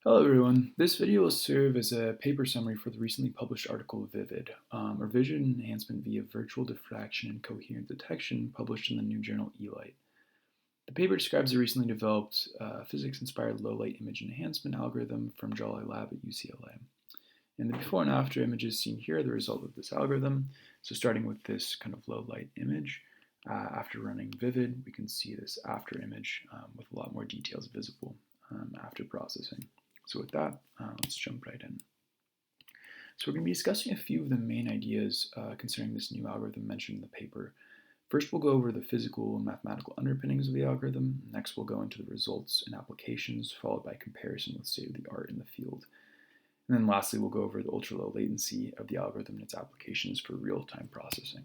Hello everyone. This video will serve as a paper summary for the recently published article VEViD, or Vision Enhancement via Virtual Diffraction and Coherent Detection, published in the new journal eLight. The paper describes a recently developed physics-inspired low-light image enhancement algorithm from Jalali-Lab at UCLA. And the before and after images seen here are the result of this algorithm. So starting with this kind of low-light image, after running VEViD, we can see this after image with a lot more details visible after processing. So with that, let's jump right in. So we're going to be discussing a few of the main ideas concerning this new algorithm mentioned in the paper. First, we'll go over the physical and mathematical underpinnings of the algorithm. Next, we'll go into the results and applications, followed by comparison with state-of-the-art in the field. And then lastly, we'll go over the ultra-low latency of the algorithm and its applications for real-time processing.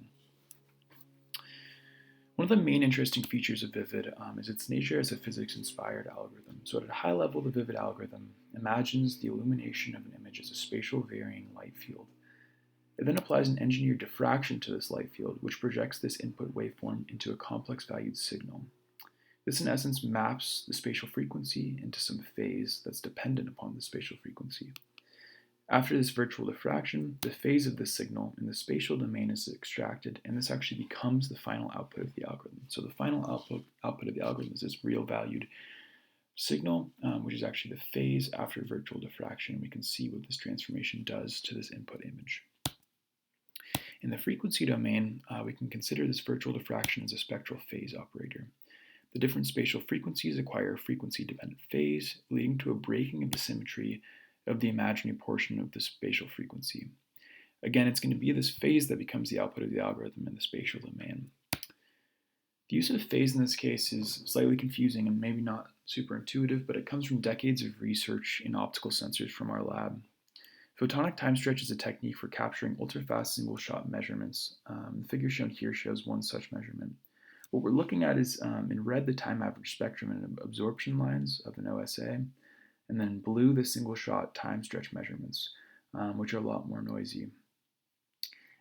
One of the main interesting features of VEViD is its nature as a physics-inspired algorithm. So at a high level, the VEViD algorithm imagines the illumination of an image as a spatial varying light field. It then applies an engineered diffraction to this light field, which projects this input waveform into a complex valued signal. This in essence maps the spatial frequency into some phase that's dependent upon the spatial frequency. After this virtual diffraction, the phase of this signal in the spatial domain is extracted, and this actually becomes the final output of the algorithm. So the final output of the algorithm is this real valued signal, which is actually the phase after virtual diffraction. We can see what this transformation does to this input image. In the frequency domain, we can consider this virtual diffraction as a spectral phase operator. The different spatial frequencies acquire a frequency-dependent phase, leading to a breaking of the symmetry of the imaginary portion of the spatial frequency. Again, it's going to be this phase that becomes the output of the algorithm in the spatial domain. The use of phase in this case is slightly confusing and maybe not super intuitive, but it comes from decades of research in optical sensors from our lab. Photonic time stretch is a technique for capturing ultra-fast single-shot measurements. The figure shown here shows one such measurement. What we're looking at is, in red, the time average spectrum and absorption lines of an OSA, and then in blue, the single-shot time stretch measurements, which are a lot more noisy.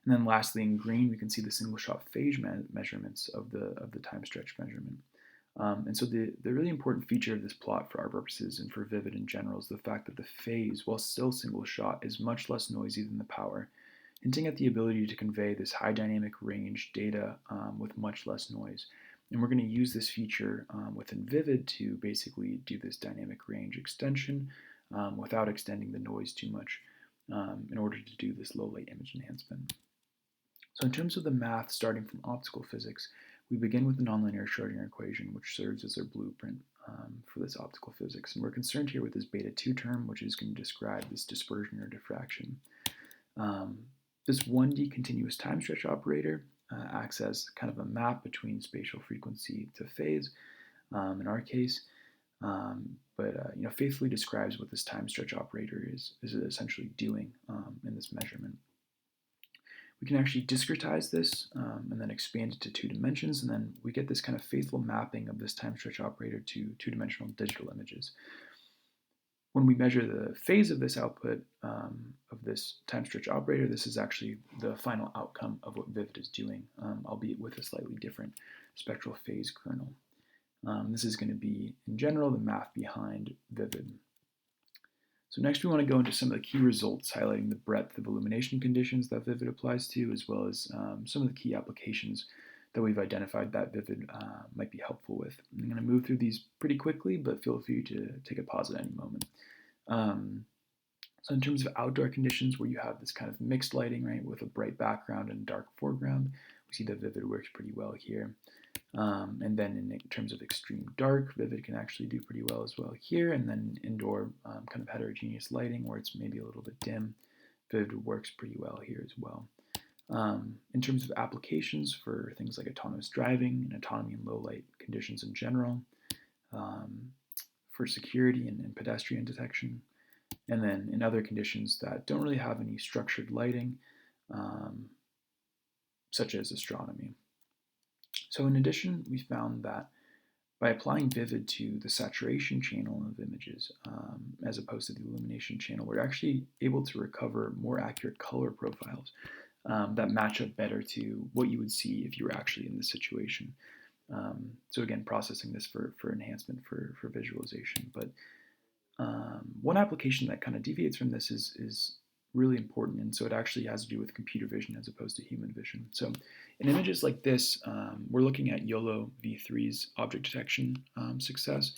And then lastly, in green, we can see the single-shot phase measurements of the time stretch measurement. And so the really important feature of this plot for our purposes and for VEViD in general is the fact that the phase, while still single-shot, is much less noisy than the power, hinting at the ability to convey this high dynamic range data with much less noise. And we're going to use this feature within VEViD to basically do this dynamic range extension without extending the noise too much in order to do this low-light image enhancement. So in terms of the math starting from optical physics, we begin with the nonlinear Schrodinger equation, which serves as our blueprint for this optical physics. And we're concerned here with this beta 2 term, which is going to describe this dispersion or diffraction. This 1D continuous time stretch operator acts as kind of a map between spatial frequency to phase in our case, but faithfully describes what this time stretch operator is essentially doing in this measurement. We can actually discretize this and then expand it to 2 dimensions, and then we get this kind of faithful mapping of this time stretch operator to 2-dimensional digital images. When we measure the phase of this output of this time stretch operator, this is actually the final outcome of what VEViD is doing, albeit with a slightly different spectral phase kernel. This is going to be, in general, the math behind VEViD. So next we want to go into some of the key results, highlighting the breadth of illumination conditions that VEViD applies to, as well as some of the key applications that we've identified that VEViD might be helpful with. I'm going to move through these pretty quickly, but feel free to take a pause at any moment. So in terms of outdoor conditions where you have this kind of mixed lighting, right, with a bright background and dark foreground, we see that VEViD works pretty well here. And then in terms of extreme dark, VEViD can actually do pretty well as well here. And then indoor kind of heterogeneous lighting where it's maybe a little bit dim, VEViD works pretty well here as well. In terms of applications for things like autonomous driving and autonomy in low light conditions in general, for security and pedestrian detection, and then in other conditions that don't really have any structured lighting, such as astronomy. So in addition, we found that by applying VEViD to the saturation channel of images, as opposed to the illumination channel, we're actually able to recover more accurate color profiles that match up better to what you would see if you were actually in this situation. So again, processing this for enhancement for visualization. But One application that kind of deviates from this is really important, and so it actually has to do with computer vision as opposed to human vision. So in images like this, we're looking at YOLO v3's object detection success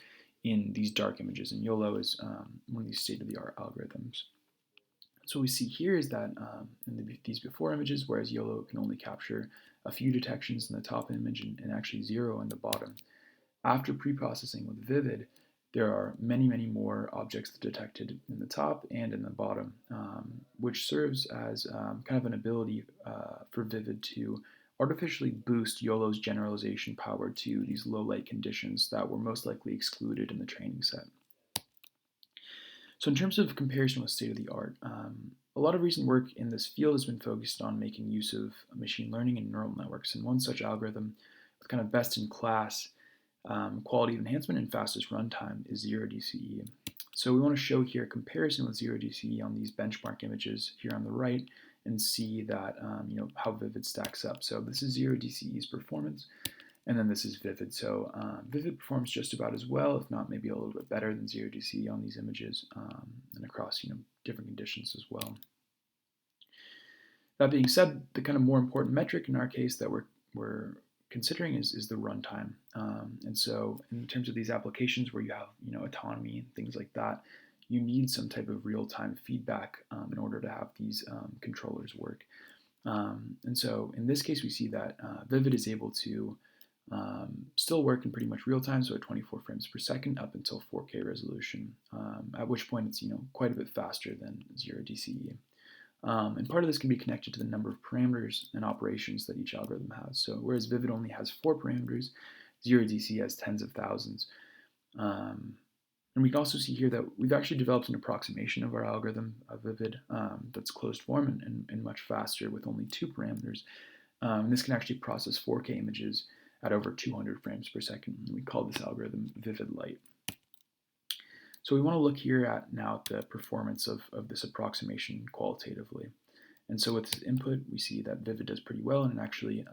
in these dark images, and YOLO is one of these state-of-the-art algorithms. So what we see here is that in these before images, whereas YOLO can only capture a few detections in the top image and actually 0 in the bottom. After preprocessing with VEViD, there are many, many more objects detected in the top and in the bottom, which serves as kind of an ability for VEViD to artificially boost YOLO's generalization power to these low light conditions that were most likely excluded in the training set. So in terms of comparison with state-of-the-art, a lot of recent work in this field has been focused on making use of machine learning and neural networks, and one such algorithm with kind of best-in-class quality of enhancement and fastest runtime is 0DCE. So we want to show here a comparison with 0DCE on these benchmark images here on the right and see that how VEViD stacks up. So this is 0DCE's performance, and then this is VEViD. So VEViD performs just about as well, if not maybe a little bit better than 0DCE on these images, and across different conditions as well. That being said, the kind of more important metric in our case that we're considering is the runtime. And so in terms of these applications where you have autonomy and things like that, you need some type of real-time feedback in order to have these controllers work. And so in this case, we see that VEViD is able to still work in pretty much real time, so at 24 frames per second up until 4K resolution, at which point it's quite a bit faster than 0DCE. And part of this can be connected to the number of parameters and operations that each algorithm has. So whereas VEViD only has 4 parameters, 0DCE has tens of thousands. And we can also see here that we've actually developed an approximation of our algorithm of VEViD that's closed form and much faster with only 2 parameters. And this can actually process 4K images at over 200 frames per second. And we call this algorithm VEViD Lite. So we want to look here at now the performance of this approximation qualitatively. And so with this input, we see that VEViD does pretty well, and it actually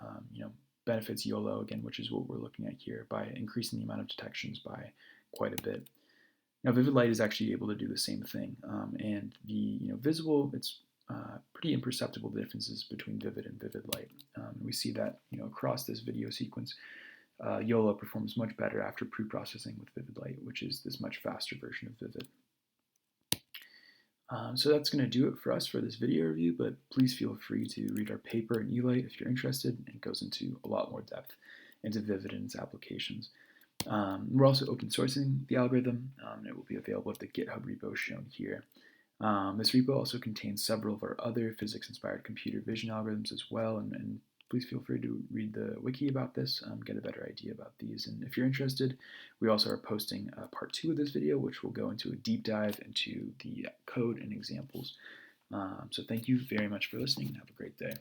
benefits YOLO again, which is what we're looking at here, by increasing the amount of detections by quite a bit. Now VEViD Lite is actually able to do the same thing, and the visible, it's pretty imperceptible differences between VEViD and VEViD Lite. We see that across this video sequence, YOLO performs much better after pre-processing with VEViD Lite, which is this much faster version of VEViD. So that's going to do it for us for this video review, but please feel free to read our paper in eLite if you're interested. It goes into a lot more depth into VEViD and its applications. We're also open sourcing the algorithm, and it will be available at the GitHub repo shown here. This repo also contains several of our other physics-inspired computer vision algorithms as well, and please feel free to read the wiki about this, get a better idea about these. And if you're interested, we also are posting part 2 of this video, which will go into a deep dive into the code and examples. So thank you very much for listening, and have a great day.